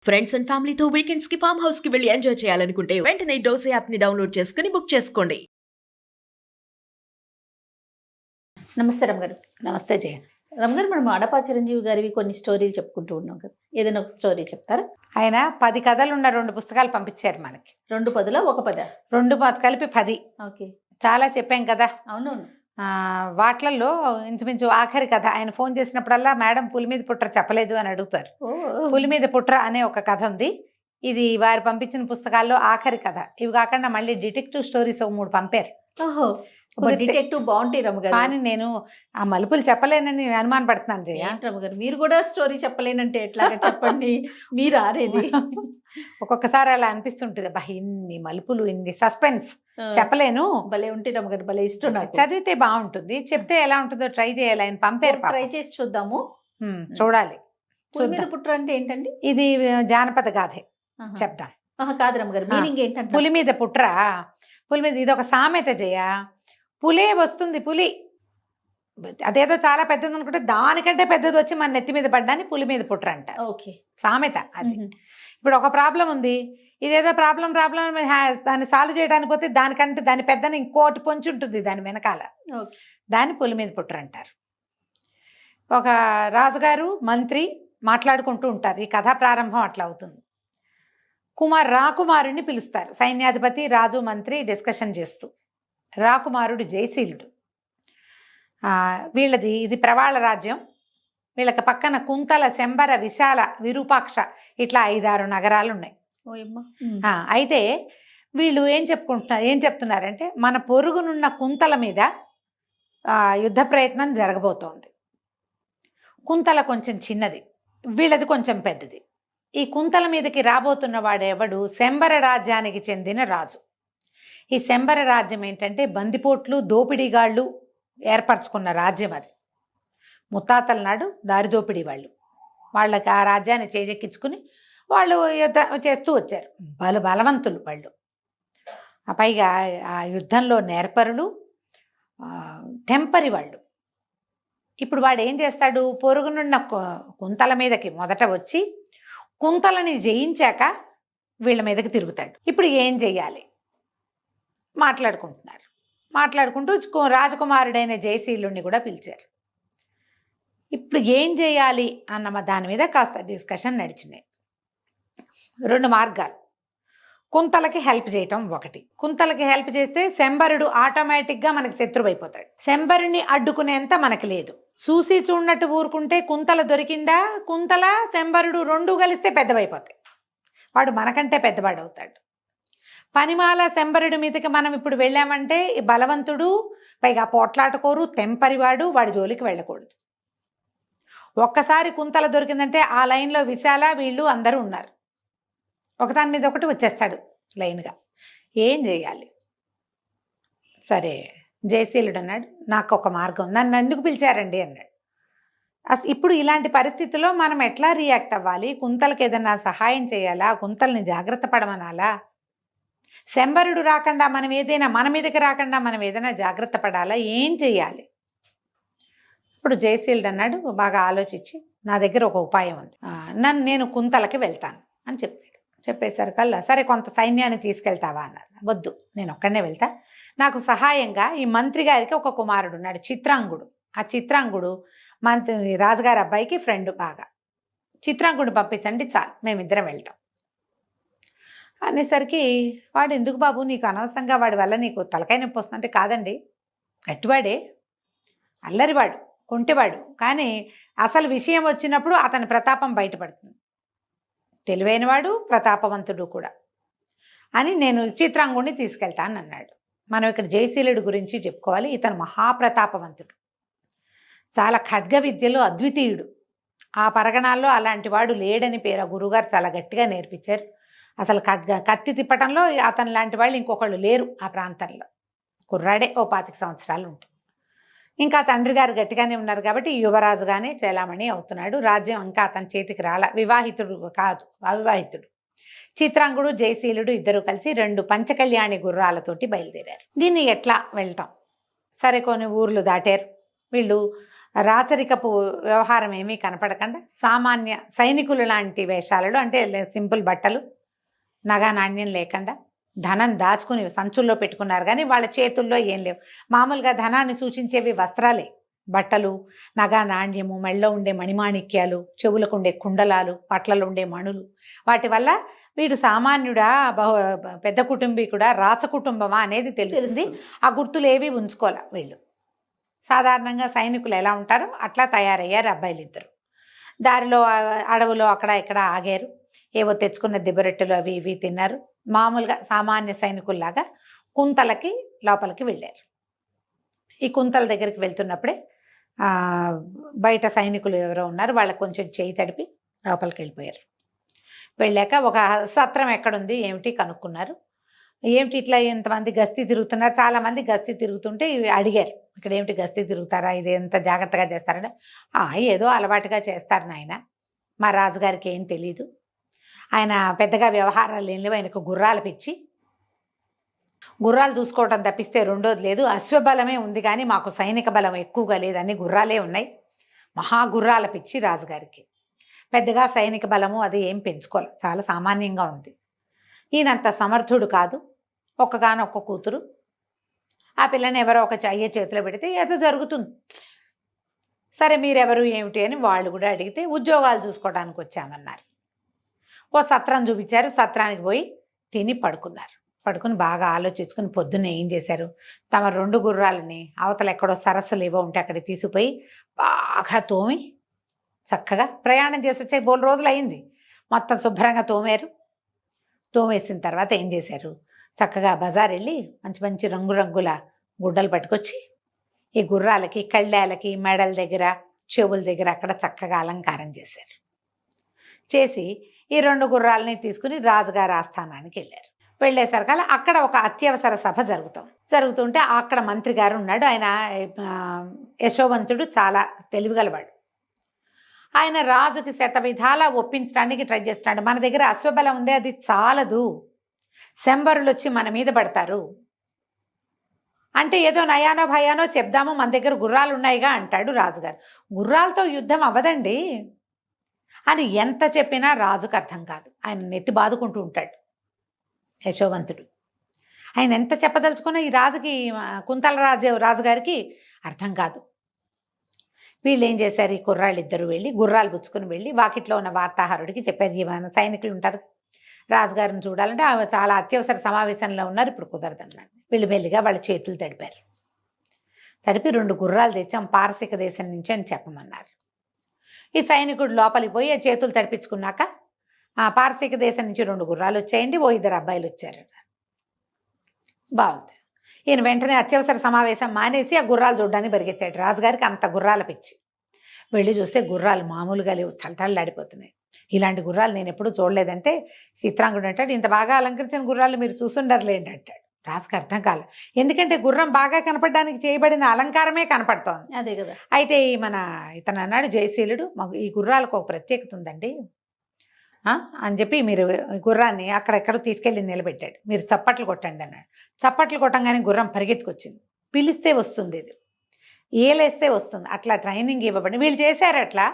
Friends and ఫ్యామిలీతో weekends కి farm house కి వెళ్ళి ఎంజాయ్ చేయాలనుకుంటే వెంటనే డోసే యాప్ ని డౌన్లోడ్ చేసుకుని బుక్ చేసుకోండి. నమస్తే రమగారు. నమస్తే జయ. రమగారు, మనం అడపా చిరంజీవి గారివి కొన్ని స్టోరీలు చెప్పుకుంటూ ఉన్నాం కదా, ఏదైనా ఒక స్టోరీ చెప్తారా? ఆయన 10 కథలున్న 2 పుస్తకాలు పంపించారు మనకి. 2 పదులా 1 పదా? 2 కలిపి 10. ఓకే, చాలా చెప్పాం కదా. అవునవును. వాట్లల్లో ఇంచుమించు ఆఖరి కథ ఆయన ఫోన్ చేసినప్పుడల్లా మేడం పులి మీద పుట్ర చెప్పలేదు అని అడుగుతారు. పులి మీద పుట్ర అనే ఒక కథ ఉంది. ఇది వారు పంపించిన పుస్తకాల్లో ఆఖరి కథ. ఇవి కాకుండా మళ్ళీ డిటెక్టివ్ స్టోరీస్ 3 పంపారు. ఓహో, డిటెక్టివ్ బాగుంటాయి రమగారు. కానీ నేను ఆ మలుపులు చెప్పలేనని అనుమాన పడుతున్నాను జయ. రమగారు, మీరు కూడా స్టోరీ చెప్పలేనంటే ఎట్లాగా చెప్పండి. మీరు ఆరేది ఒక్కొక్కసారి అలా అనిపిస్తుంటుంది, అబ్బా ఇన్ని మలుపులు, ఇన్ని సస్పెన్స్ చెప్పలేను. భలే ఉంటే రమగారు, భలే ఇష్టం నాకు. చదివితే బాగుంటుంది, చెప్తే ఎలా ఉంటుందో ట్రై చేయాలి. ఆయన పంపారు, ట్రై చేసి చూద్దాము. చూడాలి. పులి మీద పుట్ర అంటే ఏంటండి? ఇది జానపద గాథే, చెప్తాం. కాదు రమగారు, మీనింగ్ ఏంటంటే పులి మీద పుట్ర, పులి మీద ఇది ఒక సామెత జయ. పులే వస్తుంది, పులి అదేదో చాలా పెద్దది అనుకుంటే దానికంటే పెద్దది వచ్చి మన నెత్తి మీద పడ్డాన్ని పులి మీద పుట్ర అంట. ఓకే, సామెత అది. ఇప్పుడు ఒక ప్రాబ్లం ఉంది, ఇదేదో ప్రాబ్లం దాన్ని సాల్వ్ చేయడానికి పోతే దానికంటే దాని పెద్దని ఇంకోటి పొంచి ఉంటుంది దాని వెనకాల, దాన్ని పులి మీద పుట్ర అంటారు. ఒక రాజుగారు మంత్రి మాట్లాడుకుంటూ ఉంటారు. ఈ కథ ప్రారంభం అట్లా అవుతుంది. రాకుమారుడిని పిలుస్తారు. సైన్యాధిపతి, రాజు, మంత్రి డిస్కషన్ చేస్తూ. రాకుమారుడు జయశీలుడు. వీళ్ళది ఇది ప్రవాళ రాజ్యం. వీళ్ళకి పక్కన కుంతల, శంబర, విశాల, విరూపాక్ష ఇట్లా 5-6 నగరాలు ఉన్నాయి. అయితే వీళ్ళు ఏం చెప్తున్నారంటే మన పొరుగునున్న కుంతల మీద యుద్ధ ప్రయత్నం జరగబోతోంది. కుంతల కొంచెం చిన్నది, వీళ్ళది కొంచెం పెద్దది. ఈ కుంతల మీదకి రాబోతున్న వాడెవడు? శంబర రాజ్యానికి చెందిన రాజు. ఈ శంబర రాజ్యం ఏంటంటే బందిపోట్లు, దోపిడీగాళ్ళు ఏర్పరచుకున్న రాజ్యం అది. ముత్తాతల నాడు దారిదోపిడీ వాళ్ళకి ఆ రాజ్యాన్ని చేజెక్కించుకుని వాళ్ళు యుద్ధం చేస్తూ వచ్చారు. బలవంతులు వాళ్ళు. పైగా ఆ యుద్ధంలో నేర్పరులు, తెంపరి వాళ్ళు. ఇప్పుడు వాడు ఏం చేస్తాడు? పొరుగునున్న కుంతల మీదకి మొదట వచ్చి కుంతలని జయించాక వీళ్ళ మీదకి తిరుగుతాడు. ఇప్పుడు ఏం చెయ్యాలి? మాట్లాడుకుంటూ రాజకుమారుడైన జయశీలుణ్ణి కూడా పిలిచారు. ఇప్పుడు ఏం చేయాలి అన్న దాని మీద కాస్త డిస్కషన్ నడిచినాయి. 2 మార్గాలు. కుంతలకి హెల్ప్ చేయటం ఒకటి. కుంతలకి హెల్ప్ చేస్తే శంబరుడు ఆటోమేటిక్గా మనకి శత్రువు అయిపోతాడు. శంబరుని అడ్డుకునేంత మనకి లేదు. చూసి చూడనట్టు ఊరుకుంటే కుంతల దొరికిందా? కుంతల, శంబరుడు 2 కలిస్తే పెద్దవైపోతాయి. వాడు మనకంటే పెద్దవాడు అవుతాడు. పనిమాల శంబరుడి మీదకి మనం ఇప్పుడు వెళ్ళామంటే బలవంతుడు, పైగా పోట్లాటకోరు, తెంపరివాడు, వాడి జోలికి వెళ్ళకూడదు. ఒక్కసారి కుంతల దొరికిందంటే ఆ లైన్లో విశాల, వీళ్ళు అందరూ ఉన్నారు. ఒకదాని మీద ఒకటి వచ్చేస్తాడు లైన్గా. ఏం చేయాలి? సరే, జయశీలుడు అన్నాడు, నాకు ఒక మార్గం, నన్ను ఎందుకు పిలిచారండి అన్నాడు. ఇప్పుడు ఇలాంటి పరిస్థితుల్లో మనం ఎట్లా రియాక్ట్ అవ్వాలి? కుంతలకి ఏదన్నా సహాయం చేయాలా? కుంతల్ని జాగ్రత్త పడమనాలా? శంబరుడు రాకుండా మన మీదకి రాకుండా మనం ఏదైనా జాగ్రత్త పడాలా? ఏం చెయ్యాలి? ఇప్పుడు జయశీలుడు అన్నాడు, బాగా ఆలోచించి, నా దగ్గర ఒక ఉపాయం ఉంది, నేను కుంతలకి వెళ్తాను అని చెప్పేసరికల్లా, సరే కొంత సైన్యాన్ని తీసుకెళ్తావా అన్నారు. వద్దు, నేను ఒక్కడనే వెళ్తా. నాకు సహాయంగా ఈ మంత్రి గారికి ఒక కుమారుడు ఉన్నాడు, చిత్రాంగుడు. ఆ చిత్రాంగుడు రాజుగారి అబ్బాయికి ఫ్రెండ్. బాగా చిత్రాంగుడిని పంపించండి చాలు, మేమిద్దరం వెళ్తాం అనేసరికి, వాడు ఎందుకు బాబు, నీకు అనవసరంగా వాడి వల్ల నీకు తలకాయ నొప్పి వస్తుందంటే, కాదండి, గట్టివాడే, అల్లరివాడు, కొంటెవాడు, కానీ అసలు విషయం వచ్చినప్పుడు అతని ప్రతాపం బయటపడుతుంది. తెలివైనవాడు, ప్రతాపవంతుడు కూడా అని నేను చిత్రాంగుడిని తీసుకెళ్తాను అన్నాడు. మనం ఇక్కడ జయశీలుడి గురించి చెప్పుకోవాలి. ఇతను మహాప్రతాపవంతుడు, చాలా ఖడ్గ విద్యలో అద్వితీయుడు. ఆ పరగణాల్లో అలాంటి వాడు లేడని పేరు. గురువుగారు చాలా గట్టిగా నేర్పించారు. అసలు కత్తి తిప్పటంలో అతను లాంటి వాళ్ళు ఇంకొకళ్ళు లేరు ఆ ప్రాంతంలో. కుర్రాడే, ఓ 25 సంవత్సరాలు ఉంటుంది. ఇంకా తండ్రి గారు గట్టిగానే ఉన్నారు కాబట్టి యువరాజుగానే చెలామణి అవుతున్నాడు. రాజ్యం ఇంకా అతని చేతికి రాల. వివాహితుడు కాదు, అవివాహితుడు. చిత్రాంగుడు, జయశీలుడు ఇద్దరు కలిసి 2 పంచకళ్యాణి గుర్రాలతోటి బయలుదేరారు. దీన్ని ఎట్లా వెళ్తాం? సరే, కొన్ని ఊర్లు దాటారు. వీళ్ళు రాచరికపు వ్యవహారం ఏమీ కనపడకుండా సామాన్య సైనికులు లాంటి వేషాలలో, అంటే సింపుల్ బట్టలు, నగా నాణ్యం లేకుండా ధనం దాచుకుని సంచుల్లో పెట్టుకున్నారు, కానీ వాళ్ళ చేతుల్లో ఏం లేవు. మామూలుగా ధనాన్ని సూచించేవి వస్త్రాలే, బట్టలు, నగా నాణ్యము, మెళ్ళలో ఉండే మణిమాణిక్యాలు, చెవులకు ఉండే కుండలాలు, పట్లలో ఉండే మణులు. వాటి వల్ల వీడు సామాన్యుడా, పెద్ద కుటుంబీకుడా, రాచ కుటుంబమా అనేది తెలుస్తుంది. ఆ గుర్తులు ఏవి ఉంచుకోలే వీళ్ళు. సాధారణంగా సైనికులు ఎలా ఉంటారో అట్లా తయారయ్యారు అబ్బాయిలు ఇద్దరు. దారిలో అడవులో అక్కడ ఇక్కడ ఆగారు, ఏవో తెచ్చుకున్న దిబ్బరొట్టెలు అవి ఇవి తిన్నారు. మామూలుగా సామాన్య సైనికుల్లాగా కుంతలకి లోపలికి వెళ్ళారు. ఈ కుంతల దగ్గరికి వెళ్తున్నప్పుడే బయట సైనికులు ఎవరో ఉన్నారు, వాళ్ళకి కొంచెం చేయి తడిపి లోపలికి వెళ్ళిపోయారు. వెళ్ళాక ఒక సత్రం ఎక్కడుంది ఏమిటి కనుక్కున్నారు. ఏమిటి ఇట్లా ఎంతమంది గస్తీ తిరుగుతున్నారు, చాలామంది గస్తీ తిరుగుతుంటే అడిగారు, ఇక్కడ ఏమిటి గస్తీ తిరుగుతారా, ఇది ఎంత జాగ్రత్తగా చేస్తారంటే ఏదో అలవాటుగా చేస్తారు నాయన, మా రాజుగారికి ఏం తెలీదు, ఆయన పెద్దగా వ్యవహారాలు ఏం లేవు, ఆయనకు గుర్రాలు పిచ్చి, గుర్రాలు చూసుకోవటం తప్పిస్తే రెండోది లేదు, అశ్వబలమే ఉంది కానీ మాకు సైనిక బలం ఎక్కువగా లేదు, అన్ని గుర్రాలే ఉన్నాయి, మహాగుర్రాల పిచ్చి రాజుగారికి, పెద్దగా సైనిక బలము అది ఏం పెంచుకోవాలి, చాలా సామాన్యంగా ఉంది, ఈయనంత సమర్థుడు కాదు, ఒక్కగానొక్క కూతురు, ఆ పిల్లని ఎవరో ఒక అయ్యే చేతిలో పెడితే ఏదో జరుగుతుంది. సరే మీరెవరు ఏమిటి అని వాళ్ళు కూడా అడిగితే ఉద్యోగాలు చూసుకోవడానికి వచ్చామన్నారు. ఓ సత్రం చూపించారు, సత్రానికి పోయి తిని పడుకున్నారు. పడుకుని బాగా ఆలోచించుకుని పొద్దున్నే ఏం చేశారు, తమ 2 గుర్రాలని అవతల ఎక్కడో సరస్సులు ఏవో ఉంటే అక్కడికి తీసుకుపోయి బాగా తోమి చక్కగా ప్రయాణం చేసి వచ్చే 3 రోజులు అయింది, మొత్తం శుభ్రంగా తోమారు. తోమేసిన తర్వాత ఏం చేశారు, చక్కగా బజార్ వెళ్ళి మంచి మంచి రంగురంగుల గుడ్డలు పట్టుకొచ్చి ఈ గుర్రాలకి కళ్ళాలకి మెడల దగ్గర చెవుల దగ్గర అక్కడ చక్కగా అలంకారం చేశారు. చేసి ఈ 2 గుర్రాలని తీసుకుని రాజుగారి ఆస్థానానికి వెళ్ళారు. వెళ్ళేసరికల్లా అక్కడ ఒక అత్యవసర సభ జరుగుతుంటే అక్కడ మంత్రి గారు ఉన్నాడు. ఆయన యశోవంతుడు, చాలా తెలివిగలవాడు. ఆయన రాజుకి శతవిధాలా ఒప్పించడానికి ట్రై చేస్తున్నాడు. మన దగ్గర అశ్వబలం ఉంది, అది చాలదు, శంబరులు వచ్చి మన మీద పడతారు అంటే ఏదో నయానో భయానో చెప్దాము, మన దగ్గర గుర్రాలు ఉన్నాయిగా అంటాడు రాజుగారు. గుర్రాలతో యుద్ధం అవ్వదండి అని ఎంత చెప్పినా రాజుకు అర్థం కాదు. ఆయన నెత్తి బాదుకుంటూ ఉంటాడు యశోవంతుడు. ఆయన ఎంత చెప్పదలుచుకున్నా ఈ రాజుకి, కుంతల రాజుగారికి అర్థం కాదు. వీళ్ళు ఏం చేశారు, ఈ కుర్రాళ్ళిద్దరూ వెళ్ళి గుర్రాలు పుచ్చుకుని వెళ్ళి వాకిట్లో ఉన్న వార్తాహరుడికి చెప్పారు, ఈ సైనికులు ఉంటారు రాజుగారిని చూడాలంటే ఆమె చాలా అత్యవసర సమావేశంలో ఉన్నారు, ఇప్పుడు కుదరదన్నాడు. వీళ్ళు మెల్లిగా వాళ్ళ చేతులు తడిపారు. తడిపి 2 గుర్రాలు తెచ్చాం పారసిక దేశం నుంచి అని చెప్పమన్నారు. ఈ సైనికుడు లోపలికి పోయి ఆ చేతులు తడిపించుకున్నాక పారసిక దేశం నుంచి 2 గుర్రాలు వచ్చాయండి, ఓ 2 అబ్బాయిలు వచ్చారు. బాగుంది. ఈయన వెంటనే అత్యవసర సమావేశం మానేసి ఆ గుర్రాలు చూడడానికి పరిగెత్తాడు. రాజుగారికి అంత గుర్రాల పిచ్చి. వెళ్ళి చూస్తే గుర్రాలు మామూలుగా లేవు, తలతళ్ళాడిపోతున్నాయి. ఇలాంటి గుర్రాలు నేను ఎప్పుడూ చూడలేదంటే చిత్రాంగుడు అంటాడు, ఇంత బాగా అలంకరించిన గుర్రాలు మీరు చూసుండర్లేండి అంటాడు. రాజుకి అర్థం కాలేదు, ఎందుకంటే గుర్రం బాగా కనపడడానికి చేయబడిన అలంకారమే కనపడుతోంది. అదే కదా. అయితే ఇతను అన్నాడు జయశీలుడు, మాకు ఈ గుర్రాలకు ఒక ప్రత్యేకత ఉందండి అని చెప్పి మీరు గుర్రాన్ని అక్కడెక్కడో తీసుకెళ్ళి నిలబెట్టాడు. మీరు చప్పట్లు కొట్టండి అన్నాడు. చప్పట్లు కొట్టంగానే గుర్రం పరిగెత్తుకొచ్చింది. పిలిస్తే వస్తుంది, ఇది ఏలేస్తే వస్తుంది, అట్లా ట్రైనింగ్ ఇవ్వబడి వీళ్ళు చేశారు. అట్లా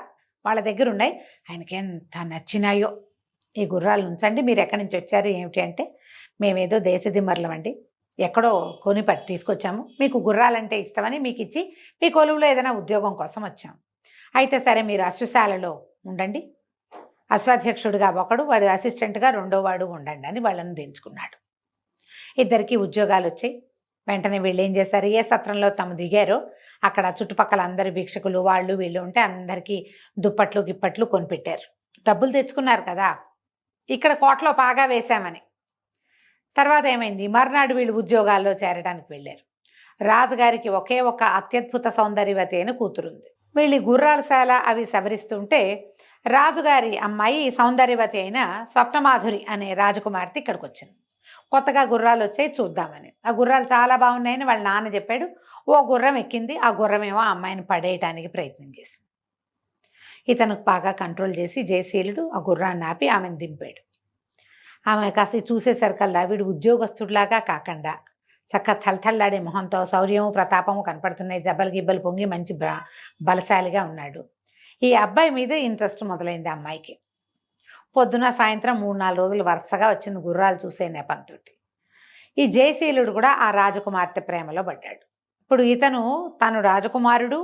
వాళ్ళ దగ్గర ఉన్నాయి. ఆయనకి ఎంత నచ్చినాయో. ఈ గుర్రాలు ఉంచండి, మీరు ఎక్కడి నుంచి వచ్చారు ఏమిటి అంటే, మేమేదో దేశదిమ్మర్లం అండి, ఎక్కడో కొని పట్టి తీసుకొచ్చాము, మీకు గుర్రాలంటే ఇష్టమని మీకు ఇచ్చి మీ కొలువులో ఏదైనా ఉద్యోగం కోసం వచ్చాము. అయితే సరే మీరు అశ్వశాలలో ఉండండి, అశ్వాధ్యక్షుడిగా ఒకడు, వాడు అసిస్టెంట్గా 2వ వాడు ఉండండి అని వాళ్ళని దించుకున్నాడు. ఇద్దరికి ఉద్యోగాలు వచ్చాయి. వెంటనే వీళ్ళు ఏం చేశారు, ఏ సత్రంలో తాము దిగారో అక్కడ చుట్టుపక్కల అందరి భిక్షకులు వాళ్ళు వీళ్ళు ఉంటే అందరికీ దుప్పట్లు గిప్పట్లు కొనిపెట్టారు. డబ్బులు తెచ్చుకున్నారు కదా, ఇక్కడ కోటలో పాగా వేశామని. తర్వాత ఏమైంది, మర్నాడు వీళ్ళు ఉద్యోగాల్లో చేరడానికి వెళ్ళారు. రాజుగారికి ఒకే ఒక అత్యద్భుత సౌందర్యవతి అయిన కూతురుంది. వీళ్ళు గుర్రాలశాల అవి సవరిస్తుంటే రాజుగారి అమ్మాయి సౌందర్యవతి అయిన స్వప్నమాధురి అనే రాజకుమార్తె ఇక్కడికి వచ్చింది. కొత్తగా గుర్రాలు వచ్చాయి చూద్దామని. ఆ గుర్రాలు చాలా బాగున్నాయని వాళ్ళ నాన్న చెప్పాడు. ఓ గుర్రం ఎక్కింది, ఆ గుర్రమేమో ఆ అమ్మాయిని పడేయటానికి ప్రయత్నం చేసింది. ఇతనికి బాగా కంట్రోల్ చేసి జయశీలుడు ఆ గుర్రాన్ని ఆపి ఆమెను దింపాడు. ఆమె కాస్త చూసేసరికల్లా వీడు ఉద్యోగస్తుడిలాగా కాకుండా చక్క తలతల్లాడే మొహంతో శౌర్యము ప్రతాపము కనపడుతున్నాయి, జబ్బలు గిబ్బలు పొంగి మంచి బలశాలిగా ఉన్నాడు. ఈ అబ్బాయి మీద ఇంట్రెస్ట్ మొదలైంది అమ్మాయికి. పొద్దున సాయంత్రం 3-4 రోజులు వరుసగా వచ్చింది గుర్రాలు చూసే నెపంతో. ఈ జయశీలుడు కూడా ఆ రాజకుమార్తె ప్రేమలో పడ్డాడు. ఇప్పుడు తను రాజకుమారుడు,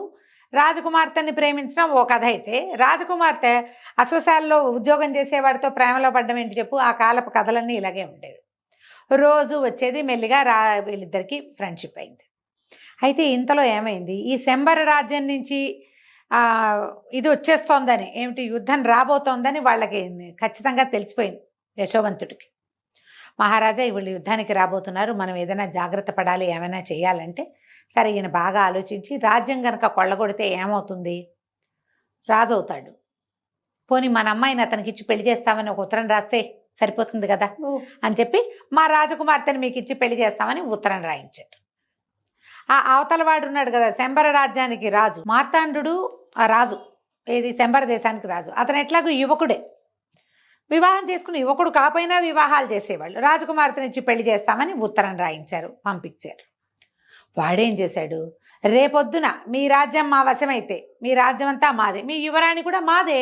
రాజకుమార్తెని ప్రేమించడం ఓ కథ అయితే, రాజకుమార్తె అశ్వశాలలో ఉద్యోగం చేసేవాడితో ప్రేమలో పడ్డం ఏంటి చెప్పు? ఆ కాలపు కథలన్నీ ఇలాగే ఉండేవి. రోజు వచ్చేది, మెల్లిగా వీళ్ళిద్దరికీ ఫ్రెండ్షిప్ అయింది. అయితే ఇంతలో ఏమైంది, ఈ శంబర రాజ్యం నుంచి ఇది వచ్చేస్తోందని, ఏమిటి యుద్ధం రాబోతోందని వాళ్ళకి ఖచ్చితంగా తెలిసిపోయింది యశోవంతుడికి. మహారాజా వీళ్ళు యుద్ధానికి రాబోతున్నారు, మనం ఏదైనా జాగ్రత్త పడాలి, ఏమైనా చేయాలంటే. సరే, ఈయన బాగా ఆలోచించి రాజ్యం కనుక కొల్లగొడితే ఏమవుతుంది, రాజు అవుతాడు, పోనీ మన అమ్మాయిని అతనికి ఇచ్చి పెళ్లి చేస్తామని ఒక ఉత్తరం రాస్తే సరిపోతుంది కదా అని చెప్పి, మా రాజకుమార్తెని మీకు ఇచ్చి పెళ్లి చేస్తామని ఉత్తరం రాయించారు. ఆ అవతల వాడు ఉన్నాడు కదా శంబర రాజ్యానికి రాజు, మార్తాండు ఆ రాజు, ఏది శంబర దేశానికి రాజు. అతను ఎట్లాగూ యువకుడే, వివాహం చేసుకుని యువకుడు కాపోయినా వివాహాలు చేసేవాళ్ళు. రాజకుమార్తెని ఇచ్చి పెళ్లి చేస్తామని ఉత్తరం రాయించారు, పంపించారు. వాడేం చేశాడు, రేపొద్దున మీ రాజ్యం మా వశమైతే మీ రాజ్యం అంతా మాదే, మీ యువరాణి కూడా మాదే.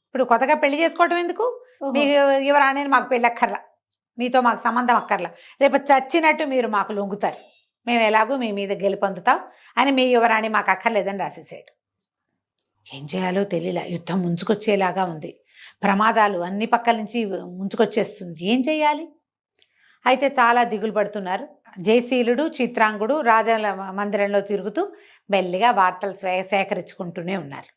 ఇప్పుడు కొత్తగా పెళ్లి చేసుకోవటం ఎందుకు, మీ యువరాణిని మాకు పెళ్ళి అక్కర్లా, మీతో మాకు సంబంధం అక్కర్లా, రేపు చచ్చినట్టు మీరు మాకు లొంగుతారు, మేము ఎలాగూ మీ మీద గెలుపొందుతాం అని మీ యువరాణి మాకు అక్కర్లేదని రాసేసాడు. ఏం చేయాలో తెలియలా, యుద్ధం ముంచుకొచ్చేలాగా ఉంది, ప్రమాదాలు అన్ని పక్కల నుంచి ముంచుకొచ్చేస్తుంది, ఏం చేయాలి? అయితే చాలా దిగులు పడుతున్నారు. జయశీలుడు చిత్రాంగుడు రాజాల మందిరంలో తిరుగుతూ మెల్లిగా వార్తలు సేకరించుకుంటూనే ఉన్నారు.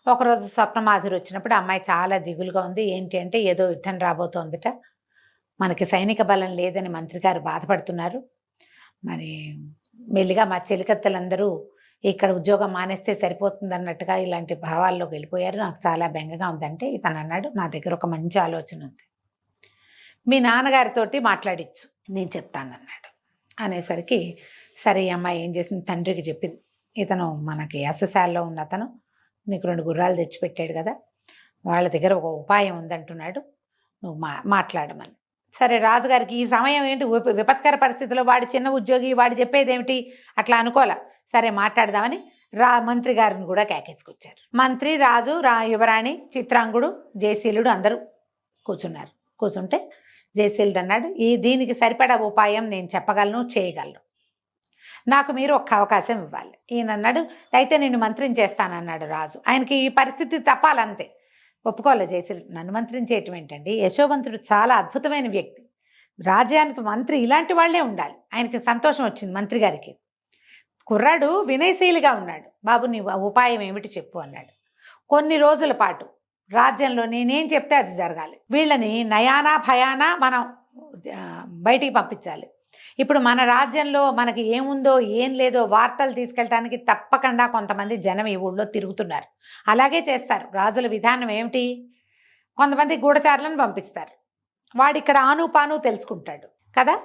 ఒకరోజు స్వప్నమాధురి వచ్చినప్పుడు అమ్మాయి చాలా దిగులుగా ఉంది. ఏంటి అంటే, ఏదో యుద్ధం రాబోతోందిట, మనకి సైనిక బలం లేదని మంత్రి గారు బాధపడుతున్నారు, మరి మెల్లిగా మా చెలికత్తెలందరూ ఇక్కడ ఉద్యోగం మానేస్తే సరిపోతుంది అన్నట్టుగా ఇలాంటి భావాల్లోకి వెళ్ళిపోయారు, నాకు చాలా బెంగగా ఉందంటే ఇతను అన్నాడు, నా దగ్గర ఒక మంచి ఆలోచన ఉంది, మీ నాన్నగారితోటి మాట్లాడించు, నేను చెప్తానన్నాడు. అనేసరికి సరే అమ్మాయి ఏం చేసింది, తండ్రికి చెప్పింది, ఇతను మనకి అశ్వశాలలో ఉన్న అతను నీకు 2 గుర్రాలు తెచ్చిపెట్టాడు కదా, వాళ్ళ దగ్గర ఒక ఉపాయం ఉందంటున్నాడు, నువ్వు మాట్లాడమని. సరే, రాజుగారికి ఈ సమయం ఏంటి, విపత్కర పరిస్థితిలో వాడి చిన్న ఉద్యోగి, వాడు చెప్పేది ఏమిటి అట్లా అనుకోలే. సరే మాట్లాడదామని మంత్రి గారిని కూడా కేకేసుకొచ్చారు. మంత్రి, రాజు, యువరాణి, చిత్రాంగుడు, జయశీలుడు అందరూ కూర్చున్నారు. కూర్చుంటే జయశీలుడు అన్నాడు, దీనికి సరిపడా ఉపాయం నేను చెప్పగలను, చేయగలను, నాకు మీరు ఒక్క అవకాశం ఇవ్వాలి. ఈయన అన్నాడు, అయితే నేను మంత్రిని చేస్తానన్నాడు రాజు. ఆయనకి ఈ పరిస్థితి తప్పాలంతే, ఒప్పుకోలే జయశీలుడు. నన్ను మంత్రిని చేయటం ఏంటండి, యశోవంతుడు చాలా అద్భుతమైన వ్యక్తి, రాజ్యానికి మంత్రి ఇలాంటి వాళ్లే ఉండాలి. ఆయనకి సంతోషం వచ్చింది మంత్రి గారికి. కుర్రాడు వినయశీలిగా ఉన్నాడు, బాబు నీ ఉపాయం ఏమిటి చెప్పు అన్నాడు. కొన్ని రోజుల పాటు రాజ్యంలో నేనేం చెప్తే అది జరగాలి, వీళ్ళని నయానా భయానా మనం బయటికి పంపించాలి. ఇప్పుడు మన రాజ్యంలో మనకి ఏముందో ఏం లేదో వార్తలు తీసుకెళ్ళటానికి తప్పకుండా కొంతమంది జనం ఈ ఊళ్ళో తిరుగుతున్నారు, అలాగే చేస్తారు. రాజుల విధానం ఏమిటి, కొంతమంది గూఢచారులను పంపిస్తారు, వాడు ఇక్కడ ఆనుపాను తెలుసుకుంటాడు కదా,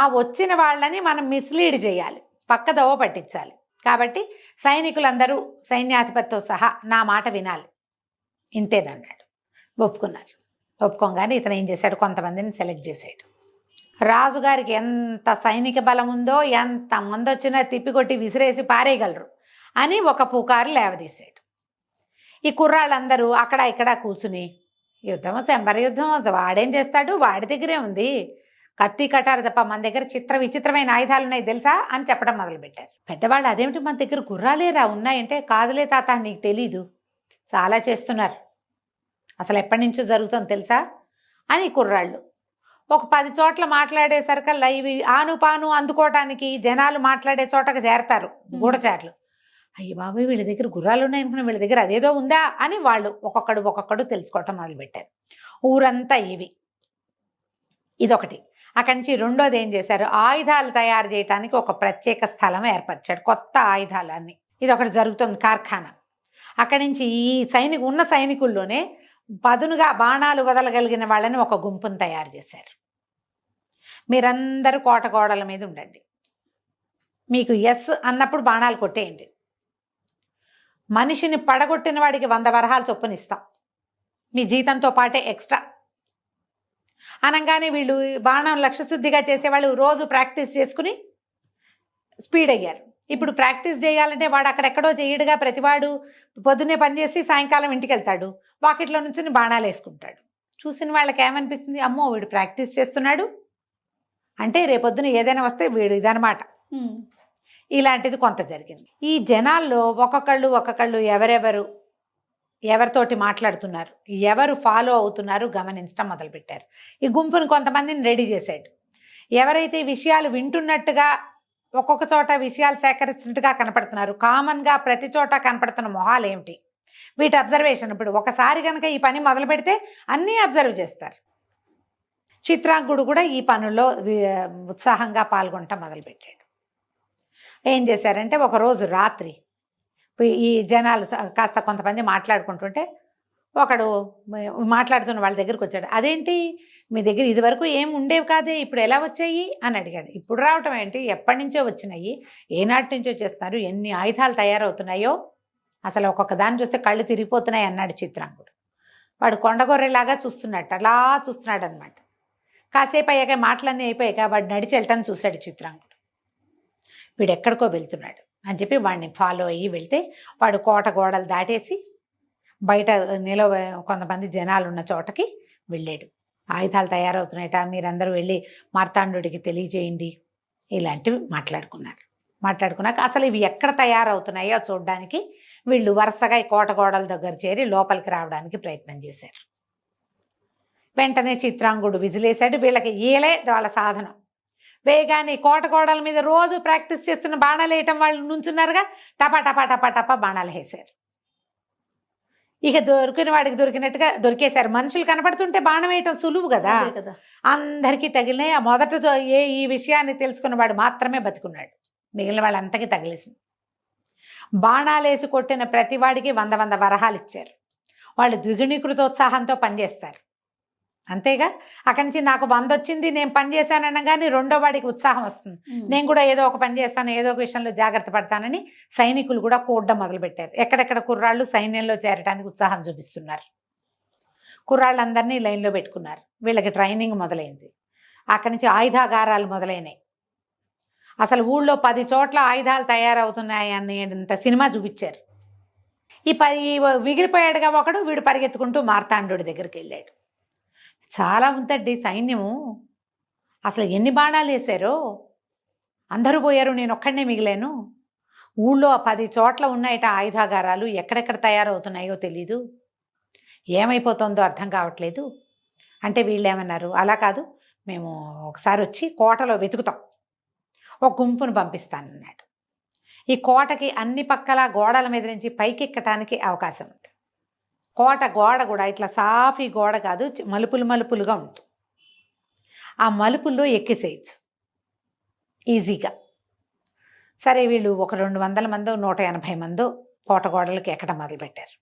ఆ వచ్చిన వాళ్ళని మనం మిస్లీడ్ చేయాలి, పక్కదోవ పట్టించాలి. కాబట్టి సైనికులందరూ సైన్యాధిపతితో సహా నా మాట వినాలి, ఇంతేనన్నాడు. ఒప్పుకున్నారు. ఒప్పుకోగానే ఇతను ఏం చేశాడు, కొంతమందిని సెలెక్ట్ చేశాడు. రాజుగారికి ఎంత సైనిక బలం ఉందో, ఎంత మంది వచ్చినా తిప్పికొట్టి విసిరేసి పారేయగలరు అని ఒక పుకారు లేవదీశాడు. ఈ కుర్రాళ్ళందరూ అక్కడ ఇక్కడ కూర్చుని, యుద్ధం శంబర యుద్ధం వాడేం చేస్తాడు, వాడి దగ్గరే ఉంది కత్తి కటారు తప్ప, మన దగ్గర విచిత్రమైన ఆయుధాలు ఉన్నాయి తెలుసా అని చెప్పడం మొదలుపెట్టారు. పెద్దవాళ్ళు అదేమిటి మన దగ్గర గుర్రాలేరా ఉన్నాయంటే, కాదులే తాత నీకు తెలీదు, చాలా చేస్తున్నారు, అసలు ఎప్పటి నుంచో జరుగుతుంది తెలుసా అని కుర్రాళ్ళు. ఒక 10 చోట్ల మాట్లాడేసరికల్లా ఇవి ఆనుపాను అందుకోవటానికి జనాలు మాట్లాడే చోటకు చేరతారు గూఢచారులు. అయ్యి బాబోయ్, వీళ్ళ దగ్గర గుర్రాలు ఉన్నాయనుకున్నా, వీళ్ళ దగ్గర అదేదో ఉందా అని వాళ్ళు ఒక్కొక్కడు తెలుసుకోవటం మొదలుపెట్టారు. ఊరంతా ఇదొకటి. అక్కడి నుంచి రెండోది ఏం చేశారు, ఆయుధాలు తయారు చేయడానికి ఒక ప్రత్యేక స్థలం ఏర్పరిచాడు, కొత్త ఆయుధాలన్నీ. ఇదొకటి జరుగుతుంది కార్ఖానా. అక్కడి నుంచి ఈ ఉన్న సైనికుల్లోనే పదునుగా బాణాలు వదలగలిగిన వాళ్ళని ఒక గుంపును తయారు చేశారు. మీరందరూ కోట గోడల మీద ఉండండి, మీకు ఎస్ అన్నప్పుడు బాణాలు కొట్టేయండి, మనిషిని పడగొట్టిన వాడికి 100 వరహాలు చొప్పున ఇస్తాం, మీ జీతంతో పాటే ఎక్స్ట్రా. అనగానే వీళ్ళు బాణం లక్ష్యశుద్ధిగా చేసేవాళ్ళు రోజు ప్రాక్టీస్ చేసుకుని స్పీడ్ అయ్యారు. ఇప్పుడు ప్రాక్టీస్ చేయాలంటే వాడు అక్కడెక్కడో చేయడుగా, ప్రతివాడు పొద్దున్నే పనిచేసి సాయంకాలం ఇంటికి వెళ్తాడు, వాకిట్లో నుంచి బాణాలు వేసుకుంటాడు. చూసిన వాళ్ళకి ఏమనిపిస్తుంది, అమ్మో వీడు ప్రాక్టీస్ చేస్తున్నాడు అంటే రేపొద్దున ఏదైనా వస్తే వీడు ఇదనమాట. ఇలాంటిది కొంత జరిగింది. ఈ జనాల్లో ఒక్కొక్కళ్ళు ఎవరితోటి మాట్లాడుతున్నారు, ఎవరు ఫాలో అవుతున్నారు గమనించడం మొదలుపెట్టారు. ఈ గుంపును కొంతమందిని రెడీ చేశాడు. ఎవరైతే విషయాలు వింటున్నట్టుగా ఒక్కొక్క చోట విషయాలు సేకరిస్తున్నట్టుగా కనపడుతున్నారు, కామన్గా ప్రతి చోట కనపడుతున్న మొహాలు ఏమిటి, వీటి అబ్జర్వేషన్. ఇప్పుడు ఒకసారి కనుక ఈ పని మొదలు పెడితే అన్నీ అబ్జర్వ్ చేస్తారు. చిత్రాంగుడు కూడా ఈ పనుల్లో ఉత్సాహంగా పాల్గొనటం మొదలుపెట్టాడు. ఏం చేశారంటే ఒకరోజు రాత్రి ఈ జనాలు కాస్త కొంతమంది మాట్లాడుకుంటుంటే ఒకడు మాట్లాడుతున్న వాళ్ళ దగ్గరికి వచ్చాడు. అదేంటి మీ దగ్గర ఇదివరకు ఏం ఉండేవి కాదే, ఇప్పుడు ఎలా వచ్చాయి అని అడిగాడు. ఇప్పుడు రావటం ఏంటి, ఎప్పటి నుంచో వచ్చినాయి, ఏనాటి నుంచో చేస్తున్నారు, ఎన్ని ఆయుధాలు తయారవుతున్నాయో అసలు ఒక్కొక్క దాన్ని చూస్తే కళ్ళు తిరిగిపోతున్నాయి అన్నాడు చిత్రాంగుడు. వాడు కొండగొర్రెలాగా చూస్తున్నాడు, అలా చూస్తున్నాడు అనమాట. కాసేపు అయ్యాక మాటలన్నీ అయిపోయాక వాడు నడిచి వెళ్ళటం చూశాడు చిత్రాంగుడు. వీడు ఎక్కడికో వెళ్తున్నాడు అని చెప్పి వాడిని ఫాలో అయ్యి వెళ్తే వాడు కోట గోడలు దాటేసి బయట కొంతమంది జనాలు ఉన్న చోటకి వెళ్ళాడు. ఆయుధాలు తయారవుతున్నాయట, మీరందరూ వెళ్ళి మార్తాండుడికి తెలియజేయండి, ఇలాంటివి మాట్లాడుకున్నాక అసలు ఇవి ఎక్కడ తయారవుతున్నాయో చూడడానికి వీళ్ళు వరుసగా ఈ కోట గోడల దగ్గర చేరి లోపలికి రావడానికి ప్రయత్నం చేశారు. వెంటనే చిత్రాంగుడు విజిలేశాడు. వీళ్ళకి ఈలే వాళ్ళ సాధనం. వేగానే కోట గోడల మీద రోజు ప్రాక్టీస్ చేస్తున్న బాణాలు వేయటం వాళ్ళు నుంచున్నారుగా, టపా టపా టపా టపా బాణాలు వేశారు. ఇక దొరికిన వాడికి దొరికినట్టుగా దొరికేశారు. మనుషులు కనపడుతుంటే బాణం వేయటం సులువు కదా, అందరికీ తగిలినాయి. ఆ మొదట ఈ విషయాన్ని తెలుసుకున్న వాడు మాత్రమే బతికున్నాడు, మిగిలిన వాళ్ళంతకీ తగిలేసింది. బాణాలేసి కొట్టిన ప్రతి వాడికి 100 వరహాలు ఇచ్చారు. వాళ్ళు ద్విగుణీకృతోత్సాహంతో పనిచేస్తారు, అంతేగా. అక్కడి నుంచి నాకు 100 వచ్చింది, నేను పని చేశాననగానే రెండో వాడికి ఉత్సాహం వస్తుంది, నేను కూడా ఏదో ఒక పని చేస్తాను, ఏదో ఒక విషయంలో జాగ్రత్త పడతానని సైనికులు కూడా కూడడం మొదలుపెట్టారు. ఎక్కడెక్కడ కుర్రాళ్ళు సైన్యంలో చేరడానికి ఉత్సాహం చూపిస్తున్నారు. కుర్రాళ్ళందరినీ లైన్లో పెట్టుకున్నారు. వీళ్ళకి ట్రైనింగ్ మొదలైంది. అక్కడి నుంచి ఆయుధాగారాలు మొదలైనాయి. అసలు ఊళ్ళో 10 చోట్ల ఆయుధాలు తయారవుతున్నాయి అనేంత సినిమా చూపించారు. ఈ మిగిలిపోయాడుగా ఒకడు, వీడు పరిగెత్తుకుంటూ మార్తాండు దగ్గరికి వెళ్ళాడు. చాలా ఉందండి సైన్యము, అసలు ఎన్ని బాణాలు వేశారో, అందరూ పోయారు, నేను ఒక్కడనే మిగిలాను. ఊళ్ళో 10 చోట్ల ఉన్నాయట ఆయుధాగారాలు, ఎక్కడెక్కడ తయారవుతున్నాయో తెలీదు, ఏమైపోతుందో అర్థం కావట్లేదు అంటే వీళ్ళు ఏమన్నారు, అలా కాదు, మేము ఒకసారి వచ్చి కోటలో వెతుకుతాం, ఒక గుంపును పంపిస్తానన్నాడు. ఈ కోటకి అన్ని పక్కల గోడల మీద నుంచి పైకెక్కటానికి అవకాశం ఉంది. కోట గోడ కూడా ఇట్లా సాఫీ గోడ కాదు, మలుపులుగా ఉంటుంది. ఆ మలుపుల్లో ఎక్కేసేయచ్చు ఈజీగా. సరే వీళ్ళు ఒక 200 మందో 180 మందో కోట గోడలకి ఎక్కడం మొదలుపెట్టారు.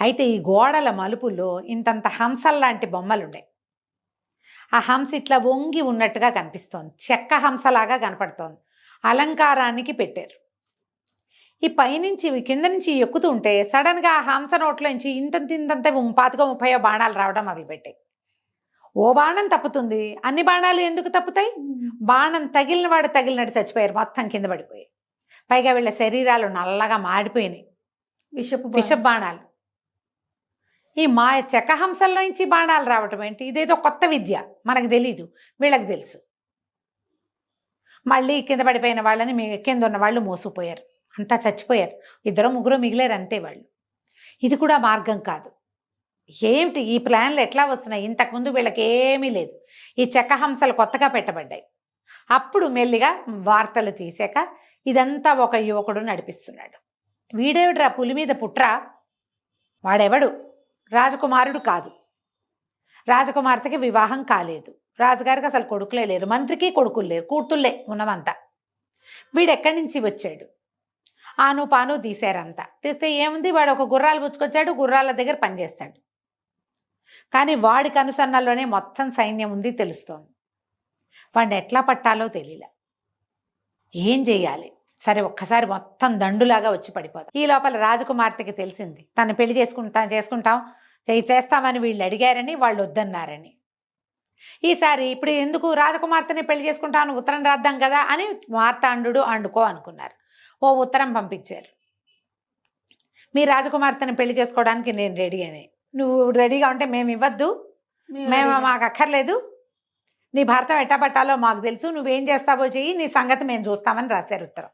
అయితే ఈ గోడల మలుపుల్లో ఇంతంత హంసల్లాంటి బొమ్మలు ఉన్నాయి. ఆ హంస ఇట్లా వంగి ఉన్నట్టుగా కనిపిస్తోంది, చెక్క హంసలాగా కనపడుతోంది, అలంకారానికి పెట్టారు. ఈ పైనుంచి కింద నుంచి ఎక్కుతూ ఉంటే సడన్గా ఆ హంస నోట్లోంచి ఇంతంత 25-30 బాణాలు రావడం మొదలుపెట్టాయి. ఓ బాణం తప్పుతుంది, అన్ని బాణాలు ఎందుకు తప్పుతాయి? బాణం తగిలిన వాడు తగిలినట్టు చచ్చిపోయారు, మొత్తం కింద పడిపోయాయి. పైగా వీళ్ళ శరీరాలు నల్లగా మాడిపోయినాయి, విషపు బాణాలు. ఈ చెక్క హంసల్లో నుంచి బాణాలు రావటం ఏంటి? ఇదేదో కొత్త విద్య, మనకు తెలీదు, వీళ్ళకి తెలుసు. మళ్ళీ కింద పడిపోయిన వాళ్ళని కింద ఉన్న వాళ్ళు మోసుకుపోయారు, అంతా చచ్చిపోయారు. 2-3 మిగిలారు అంతే వాళ్ళు. ఇది కూడా మార్గం కాదు. ఏమిటి ఈ ప్లాన్లు ఎట్లా వస్తున్నాయి? ఇంతకుముందు వీళ్ళకి ఏమీ లేదు, ఈ చెక్క హంసలు కొత్తగా పెట్టబడ్డాయి. అప్పుడు మెల్లిగా వార్తలు తీసాక ఇదంతా ఒక యువకుడు నడిపిస్తున్నాడు. వీడేవిడ్రా పులి మీద పుట్రా, వాడెవడు? రాజకుమారుడు కాదు, రాజకుమార్తెకి వివాహం కాలేదు, రాజుగారికి అసలు కొడుకులే లేరు, మంత్రికి కొడుకులు లేరు, కూతుళ్ళే ఉన్నమంతా. వీడెక్కడి నుంచి వచ్చాడు? ఆను పాను తీశారంతా. తీస్తే ఏముంది, వాడు ఒక గుర్రాలు పుచ్చుకొచ్చాడు, గుర్రాల దగ్గర పనిచేస్తాడు. కానీ వాడి కనుసన్నల్లోనే మొత్తం సైన్యం ఉంది తెలుస్తోంది. వాడిని ఎట్లా పట్టాలో తెలియలే, ఏం చెయ్యాలి? సరే ఒక్కసారి మొత్తం దండులాగా వచ్చి పడిపోతాం. ఈ లోపల రాజకుమార్తెకి తెలిసింది, తను పెళ్లి చేసుకుంటాం చేస్తామని వీళ్ళు అడిగారని, వాళ్ళు వద్దన్నారని. ఈసారి ఇప్పుడు ఎందుకు రాజకుమార్తెని పెళ్లి చేసుకుంటాను, ఉత్తరం రాద్దాం కదా అని మార్తాండు అండుకో అనుకున్నారు. ఓ ఉత్తరం పంపించారు, మీ రాజకుమార్తెని పెళ్లి చేసుకోవడానికి నేను రెడీ అని. నువ్వు రెడీగా ఉంటే మేము ఇవ్వద్దు, మేము మాకు అక్కర్లేదు, నీ భర్త ఎట్టబట్టాలో మాకు తెలుసు, నువ్వేం చేస్తావో చెయ్యి, నీ సంగతి మేము చూస్తామని రాశారు ఉత్తరం.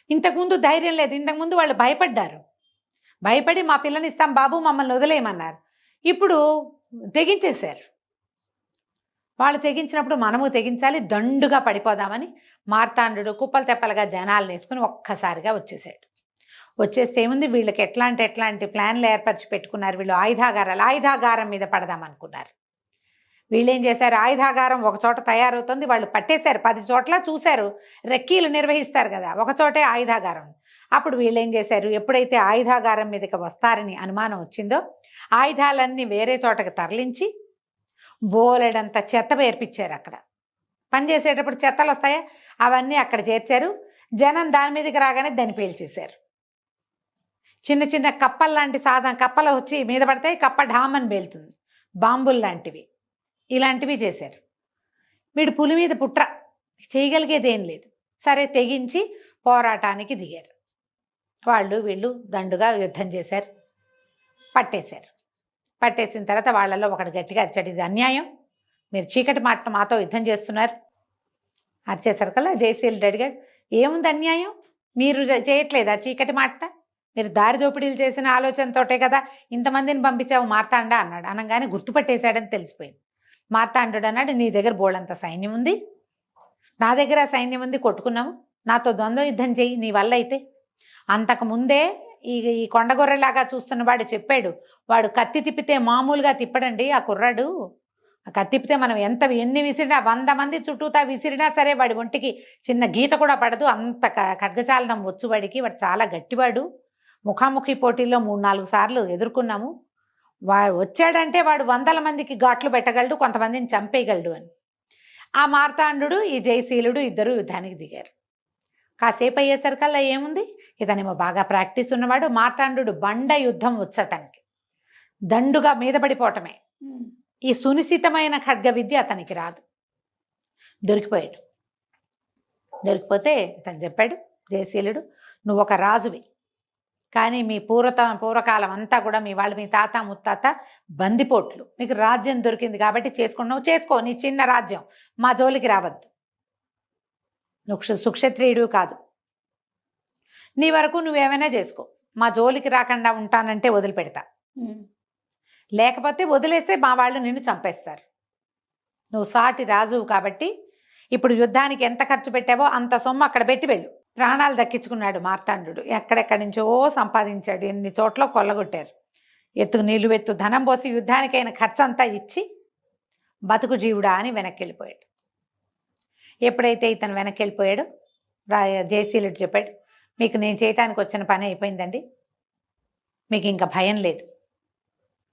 ఇంతకుముందు ధైర్యం లేదు, ఇంతకుముందు వాళ్ళు భయపడ్డారు, భయపడి మా పిల్లని ఇస్తాం బాబు మమ్మల్ని వదిలేయమన్నారు. ఇప్పుడు తెగించేశారు. వాళ్ళు తెగించినప్పుడు మనము తెగించాలి, దండుగా పడిపోదామని మార్తాండు కుప్పలు తెప్పలుగా జనాలు వేసుకుని ఒక్కసారిగా వచ్చేసాడు. వచ్చేస్తే ఏముంది, వీళ్ళకి ఎట్లాంటి ప్లాన్లు ఏర్పరిచి పెట్టుకున్నారు. వీళ్ళు ఆయుధాగారం మీద పడదామనుకున్నారు. వీళ్ళేం చేశారు, ఆయుధాగారం ఒక చోట తయారవుతుంది, వాళ్ళు పట్టేశారు. 10 చోట్ల చూశారు, రెక్కీలు నిర్వహిస్తారు కదా, ఒక చోటే ఆయుధాగారం. అప్పుడు వీళ్ళేం చేశారు, ఎప్పుడైతే ఆయుధాగారం మీదకి వస్తారని అనుమానం వచ్చిందో ఆయుధాలన్నీ వేరే చోటకి తరలించి బోలెడంత చెత్త పేర్పించారు. అక్కడ పనిచేసేటప్పుడు చెత్తలు వస్తాయా, అవన్నీ అక్కడ చేర్చారు. జనం దాని మీదకి రాగానే దాన్ని పేల్చేశారు. చిన్న చిన్న కప్పలు లాంటి కప్పలు వచ్చి మీద పడతాయి, కప్ప ఢామని పేలుతుంది, బాంబులు లాంటివి, ఇలాంటివి చేశారు. వీడు పులి మీద పుట్ర, చేయగలిగేది ఏం లేదు. సరే తెగించి పోరాటానికి దిగారు. వీళ్ళు దండుగా యుద్ధం చేశారు, పట్టేశారు. పట్టేసిన తర్వాత వాళ్ళలో ఒకడు గట్టిగా అరిచాడు, ఇది అన్యాయం, మీరు చీకటి మాట మాతో యుద్ధం చేస్తున్నారు. అరిచేసరికల్లా జయశీలుడు అడిగాడు, ఏముంది అన్యాయం, మీరు చేయట్లేదా చీకటి మాట, మీరు దారి దోపిడీలు చేసిన ఆలోచనతోటే కదా ఇంతమందిని పంపించావు మార్తాండా అన్నాడు. అనగానే గుర్తుపట్టేశాడని తెలిసిపోయింది. మార్తాండు అన్నాడు, నీ దగ్గర బోళ్ళంత సైన్యం ఉంది, నా దగ్గర సైన్యం ఉంది, కొట్టుకున్నాము, నాతో ద్వంద్వ యుద్ధం చెయ్యి నీ వల్ల అయితే. అంతకుముందే ఈ కొండగొర్రెలాగా చూస్తున్నవాడు చెప్పాడు, వాడు కత్తి తిప్పితే మామూలుగా తిప్పడండి ఆ కుర్రాడు, కత్తి తిప్పితే మనం ఎన్ని విసిరినా 100 మంది చుట్టూతా విసిరినా సరే వాడి ఒంటికి చిన్న గీత కూడా పడదు, అంత ఖడ్గచాలనం వచ్చు వాడికి, వాడు చాలా గట్టివాడు, ముఖాముఖి పోటీల్లో 3-4 సార్లు ఎదుర్కొన్నాము, వాడు వచ్చాడంటే వాడు 100 మందికి ఘాట్లు పెట్టగలడు, కొంతమందిని చంపేయగలడు అని. ఆ మార్తాండు ఈ జయశీలుడు ఇద్దరు యుద్ధానికి దిగారు. కాసేపు అయ్యేసరికల్లా ఏముంది, ఇతనేమో బాగా ప్రాక్టీస్ ఉన్నవాడు, మార్తాండు బండ యుద్ధం వచ్చు అతనికి, దండుగా మీద పడిపోవటమే. ఈ సునిశ్చితమైన ఖడ్గ విద్య అతనికి రాదు. దొరికిపోయాడు. దొరికిపోతే ఇతను చెప్పాడు జయశీలుడు, నువ్వు ఒక రాజువి, కానీ మీ పూర్వకాలం అంతా కూడా మీ వాళ్ళు, మీ తాత ముత్తాత బందిపోట్లు, మీకు రాజ్యం దొరికింది కాబట్టి చేసుకున్నావు, చేసుకో, నీ చిన్న రాజ్యం, మా జోలికి రావద్దు, నువ్వు సుక్షత్రియుడు కాదు, నీ వరకు నువ్వేమైనా చేసుకో, మా జోలికి రాకుండా ఉంటానంటే వదిలిపెడతా, లేకపోతే వదిలేస్తే మా వాళ్ళు నిన్ను చంపేస్తారు, నువ్వు సాటి రాజువు కాబట్టి ఇప్పుడు యుద్ధానికి ఎంత ఖర్చు పెట్టావో అంత సొమ్ము అక్కడ పెట్టి వెళ్ళు. ప్రాణాలు దక్కించుకున్నాడు మార్తాండు, ఎక్కడెక్కడి నుంచో సంపాదించాడు, ఎన్ని చోట్ల కొల్లగొట్టారు, నీళ్ళు వెత్తు ధనం పోసి యుద్ధానికైన ఖర్చు అంతా ఇచ్చి బతుకు జీవుడా అని వెనక్కి వెళ్ళిపోయాడు. ఎప్పుడైతే ఇతను వెనక్కి వెళ్ళిపోయాడో జయశీలుడు చెప్పాడు, మీకు నేను చేయటానికి వచ్చిన పని అయిపోయిందండి, మీకు ఇంకా భయం లేదు,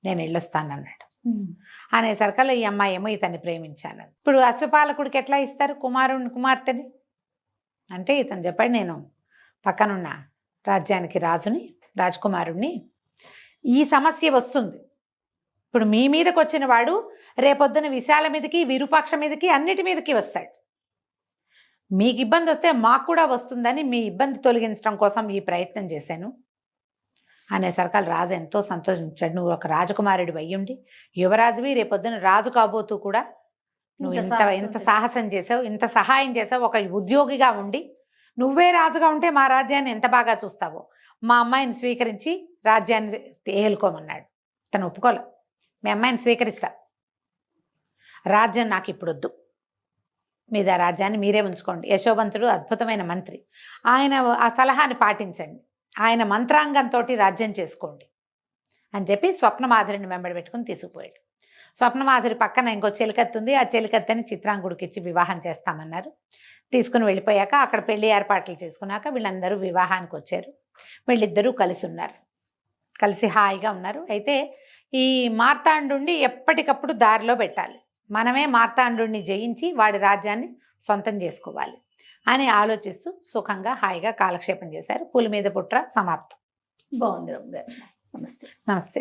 నేను వెళ్ళొస్తానన్నాడు. అనేసరికల్లా ఈ అమ్మాయి ఏమో ఇతన్ని ప్రేమించాను. ఇప్పుడు అశ్వపాలకుడికి ఎట్లా ఇస్తారు కుమార్తెని అంటే ఇతను చెప్పాడు, నేను పక్కనున్న రాజ్యానికి రాజకుమారుణ్ణి, ఈ సమస్య వస్తుంది, ఇప్పుడు మీ మీదకి వచ్చిన వాడు రేపొద్దున విశాల మీదకి విరూపాక్ష మీదకి అన్నిటి మీదకి వస్తాడు, మీకు ఇబ్బంది వస్తే మాకు కూడా వస్తుందని మీ ఇబ్బంది తొలగించడం కోసం ఈ ప్రయత్నం చేశాను అనేసరికల్ రాజు ఎంతో సంతోషించాడు. నువ్వు ఒక రాజకుమారుడి అయ్యుండి యువరాజువి, రేపొద్దున రాజు కాబోతూ కూడా నువ్వు ఇంత సాహసం చేసావు, ఇంత సహాయం చేసావు, ఒక ఉద్యోగిగా ఉండి నువ్వే రాజుగా ఉంటే మా రాజ్యాన్ని ఎంత బాగా చూస్తావో, మా అమ్మాయిని స్వీకరించి రాజ్యాన్ని ఏలుకోమన్నాడు. తను ఒప్పుకోలే, మీ అమ్మాయిని స్వీకరిస్తా, రాజ్యం నాకు ఇప్పుడు వద్దు, మీద రాజ్యాన్ని మీరే ఉంచుకోండి, యశోవంతుడు అద్భుతమైన మంత్రి, ఆయన ఆ సలహాని పాటించండి, ఆయన మంత్రాంగంతో రాజ్యం చేసుకోండి అని చెప్పి స్వప్నమాధురిని వెంబడి పెట్టుకుని తీసుకుపోయాడు. స్వప్నమాధురి పక్కన ఇంకో చెలికత్తి ఉంది, ఆ చెలికత్తని చిత్రాంగుడికి ఇచ్చి వివాహం చేస్తామన్నారు. తీసుకుని వెళ్ళిపోయాక అక్కడ పెళ్లి ఏర్పాట్లు చేసుకున్నాక వీళ్ళందరూ వివాహానికి వచ్చారు. వీళ్ళిద్దరూ కలిసి ఉన్నారు, కలిసి హాయిగా ఉన్నారు. అయితే ఈ మార్తాండుని ఎప్పటికప్పుడు దారిలో పెట్టాలి, మనమే మార్తాండుని జయించి వాడి రాజ్యాన్ని సొంతం చేసుకోవాలి అని ఆలోచిస్తూ సుఖంగా హాయిగా కాలక్షేపం చేశారు. పులి మీద పుట్ర సమాప్తం. బాగుంది. నమస్తే. నమస్తే.